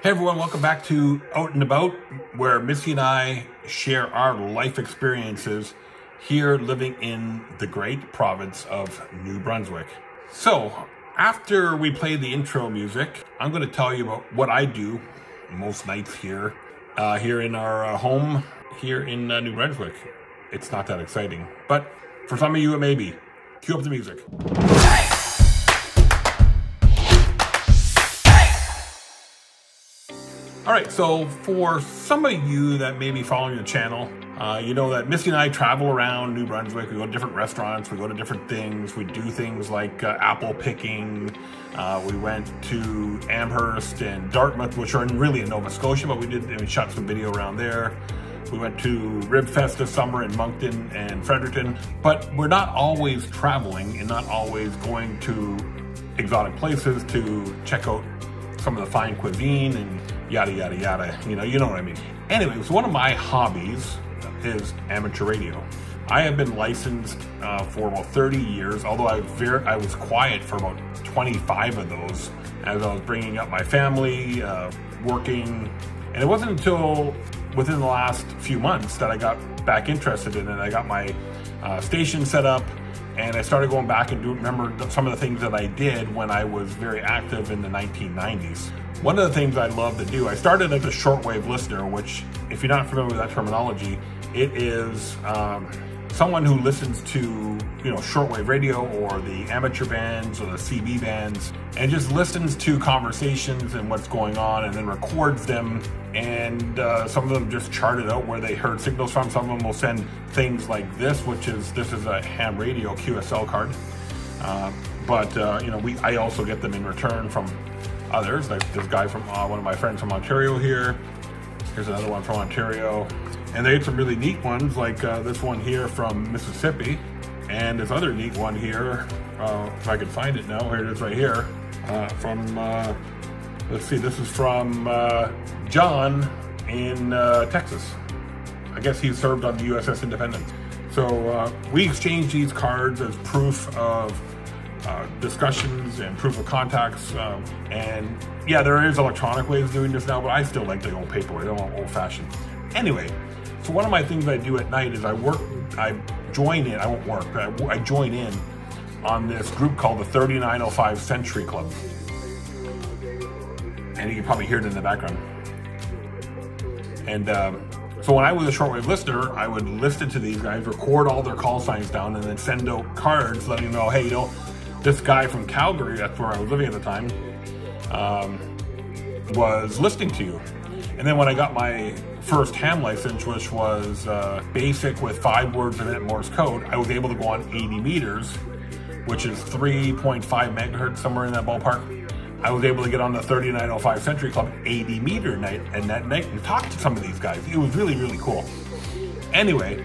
Hey everyone, welcome back to Out and About, where Missy and I share our life experiences here living in the great province of New Brunswick. So, after we play the intro music, I'm going to tell you about what I do most nights here in our home here in New Brunswick. It's not that exciting, but for some of you it may be. Cue up the music. All right, so for some of you that may be following the channel, you know that Missy and I travel around New Brunswick. We go to different restaurants, we go to different things. We do things like apple picking. We went to Amherst and Dartmouth, which are really in Nova Scotia, but we shot some video around there. We went to Rib Fest this summer in Moncton and Fredericton, but we're not always traveling and not always going to exotic places to check out some of the fine cuisine and yada, yada, yada. You know what I mean. Anyway, so one of my hobbies is amateur radio. I have been licensed for about 30 years, although I was quiet for about 25 of those as I was bringing up my family, working. And it wasn't until within the last few months that I got back interested in it. I got my station set up, and I started going back and remember some of the things that I did when I was very active in the 1990s. One of the things I love to do, I started as a shortwave listener, which, if you're not familiar with that terminology, it is someone who listens to, shortwave radio or the amateur bands or the CB bands, and just listens to conversations and what's going on, and then records them. And some of them just charted out where they heard signals from. Some of them will send things like this, this is a ham radio QSL card. I also get them in return from others, like this guy from one of my friends from Ontario here. Here's another one from Ontario. And they had some really neat ones, like this one here from Mississippi. And this other neat one here, if I can find it now, here it is right here, let's see, this is from John in Texas. I guess he served on the USS Independence. So we exchanged these cards as proof of discussions and proof of contacts. And yeah, there is electronic ways of doing this now, but I still like the old paper way, the old fashioned. Anyway, so one of my things I do at night is I join in, I won't work, but I join in on this group called the 3905 Century Club. And you can probably hear it in the background. And so when I was a shortwave listener, I would listen to these guys, record all their call signs down, and then send out cards letting them know, hey, this guy from Calgary, that's where I was living at the time, was listening to you. And then when I got my first ham license, which was basic with 5 words in it, Morse code, I was able to go on 80 meters, which is 3.5 megahertz, somewhere in that ballpark. I was able to get on the 3905 Century Club 80 meter night and talk to some of these guys. It was really, really cool. Anyway,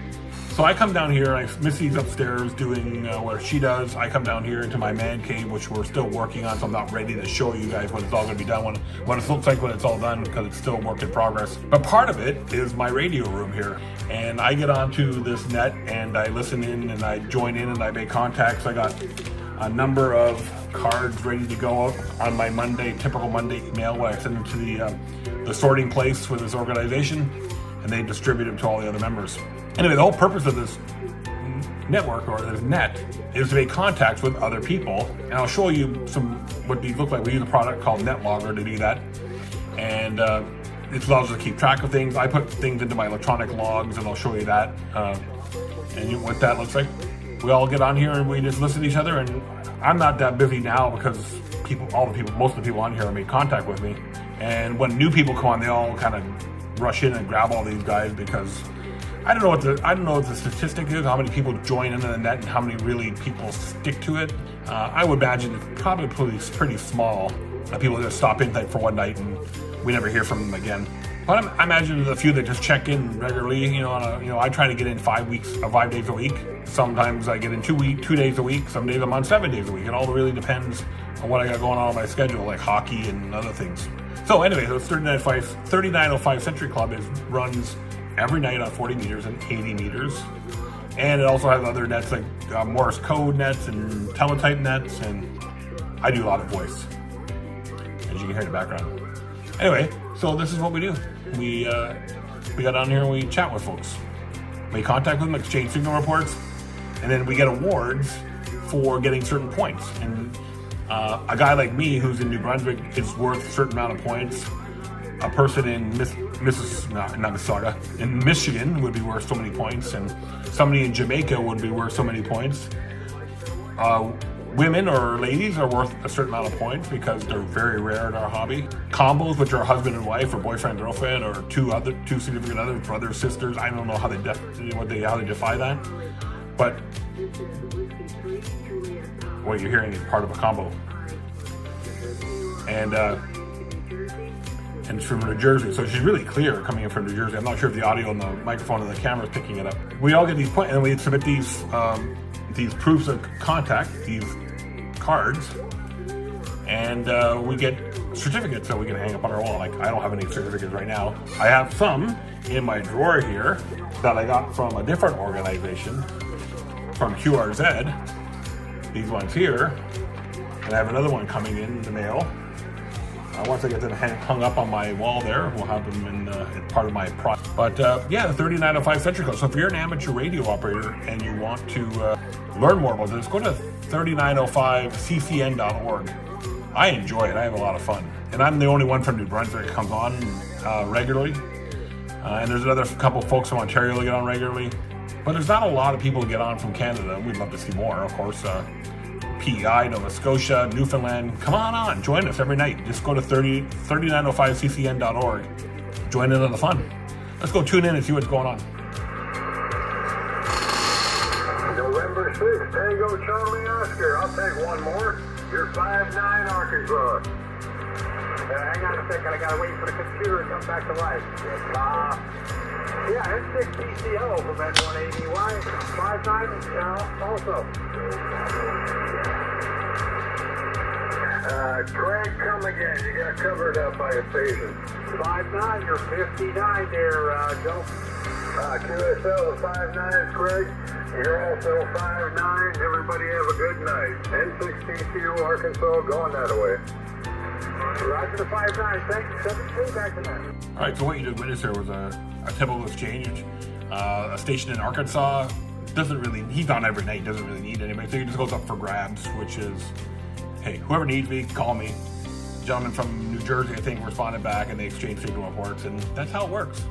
so I come down here, Missy's upstairs doing what she does. I come down here into my man cave, which we're still working on, so I'm not ready to show you guys when it's all gonna be done, what it looks like when it's all done, because it's still a work in progress. But part of it is my radio room here. And I get onto this net and I listen in and I join in and I make contacts. I got a number of cards ready to go out on my typical Monday email when I send them to the sorting place for this organization, and they distribute them to all the other members. Anyway, the whole purpose of this network, or this net, is to make contacts with other people. And I'll show you what these look like. We use a product called NetLogger to do that. And it allows us to keep track of things. I put things into my electronic logs, and I'll show you that. And what that looks like. We all get on here and we just listen to each other, and I'm not that busy now because most of the people on here have made contact with me. And when new people come on, they all kind of rush in and grab all these guys, because I don't know what the statistic is, how many people join into the net and how many really people stick to it. I would imagine it's probably pretty small. People just stop in for one night and we never hear from them again. But I imagine there's a few that just check in regularly. I try to get in 5 days a week. Sometimes I get in 2 days a week. Some days I'm on 7 days a week. It all really depends on what I got going on my schedule, like hockey and other things. So anyway, the 3905 Century Club runs every night on 40 meters and 80 meters. And it also has other nets like Morse code nets and teletype nets, and I do a lot of voice, as you can hear in the background. Anyway, So this is what we do. We got down here and we chat with folks. We contact them, exchange signal reports, and then we get awards for getting certain points. And a guy like me who's in New Brunswick is worth a certain amount of points. A person in in Michigan would be worth so many points, and somebody in Jamaica would be worth so many points. Women or ladies are worth a certain amount of points because they're very rare in our hobby. Combos, which are husband and wife, or boyfriend, girlfriend, or two significant others, brothers, sisters. I don't know how they define that, but what you're hearing is part of a combo. And it's from New Jersey, so she's really clear coming in from New Jersey. I'm not sure if the audio and the microphone and the camera is picking it up. We all get these points, and we submit these proofs of contact, these cards, and we get certificates that we can hang up on our wall. Like, I don't have any certificates right now. I have some in my drawer here that I got from a different organization, from QRZ. These ones here, and I have another one coming in the mail. Once I get them hung up on my wall there, we'll have them in part of my project. But yeah, the 3905 Century Club. So if you're an amateur radio operator and you want to learn more about this, go to 3905ccn.org. I enjoy it. I have a lot of fun. And I'm the only one from New Brunswick that comes on regularly. And there's another couple folks from Ontario that get on regularly. But there's not a lot of people who get on from Canada. We'd love to see more, of course. PEI, Nova Scotia, Newfoundland. Come on, join us every night. Just go to 3905ccn.org. Join in on the fun. Let's go tune in and see what's going on. November 6th, Tango Charlie Oscar. I'll take one more. You're 5-9 Arkansas. Hang on a second, I gotta wait for the computer to come back to life. Yeah, it's 6 PCO from N180Y. 5-9 also. Craig, come again. You got covered up by a patient. 5-9, you're 59 there, Joe. QSL 5-9, Craig. You're also 5-9. Everybody have a good night. N6TCU, Arkansas, going that way. Roger the 5-9. Thank you. 7-2, back to that. All right, so what you did witness here was a typical exchange. A station in Arkansas he's on every night, doesn't really need anybody, so he just goes up for grabs, which is, hey, whoever needs me, call me. A gentleman from New Jersey, I think, responded back, and they exchanged signal reports, and that's how it works.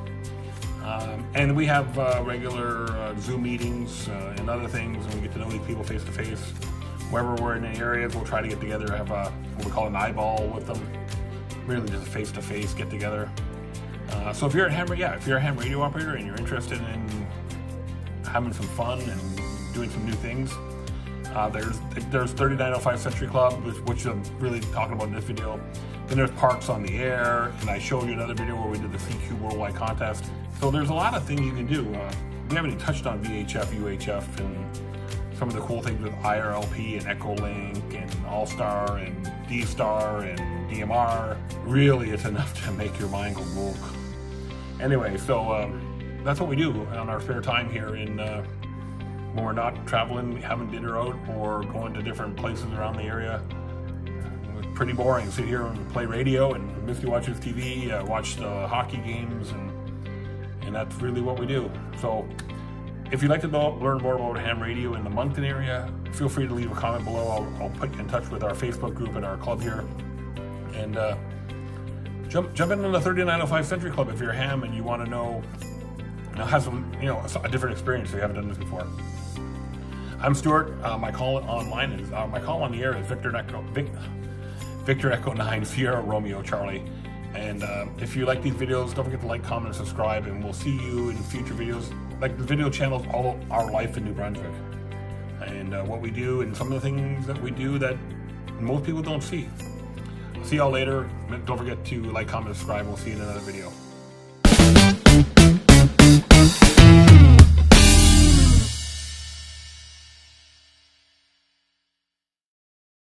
And we have regular Zoom meetings and other things, and we get to know these people face to face. Wherever we're in the areas, we'll try to get together, have what we call an eyeball with them. Really just a face to face get together. So if you're a ham radio operator and you're interested in having some fun and doing some new things, there's 3905 Century Club, which I'm really talking about in this video. Then there's Parks on the Air, and I showed you another video where we did the CQ Worldwide Contest. So there's a lot of things you can do. We haven't even touched on VHF, UHF, and some of the cool things with IRLP and Echolink and All-Star and D-Star and DMR. Really, it's enough to make your mind go woke. Anyway, so that's what we do on our spare time here when we're not traveling, having dinner out, or going to different places around the area. It's pretty boring. Sit here and play radio, and Misty watches TV, watch the hockey games, and that's really what we do. So if you'd like to learn more about ham radio in the Moncton area, feel free to leave a comment below. I'll put you in touch with our Facebook group and our club here. And jump into the 3905 Century Club if you're a ham and you want to know, have some, a different experience if you haven't done this before. I'm Stuart. My call online is my call on the air is Victor Echo 9 Sierra Romeo Charlie. And if you like these videos, don't forget to like, comment, and subscribe, and we'll see you in future videos. Like the video channels, all our life in New Brunswick, and what we do, and some of the things that we do that most people don't see. See y'all later. Don't forget to like, comment, subscribe. We'll see you in another video.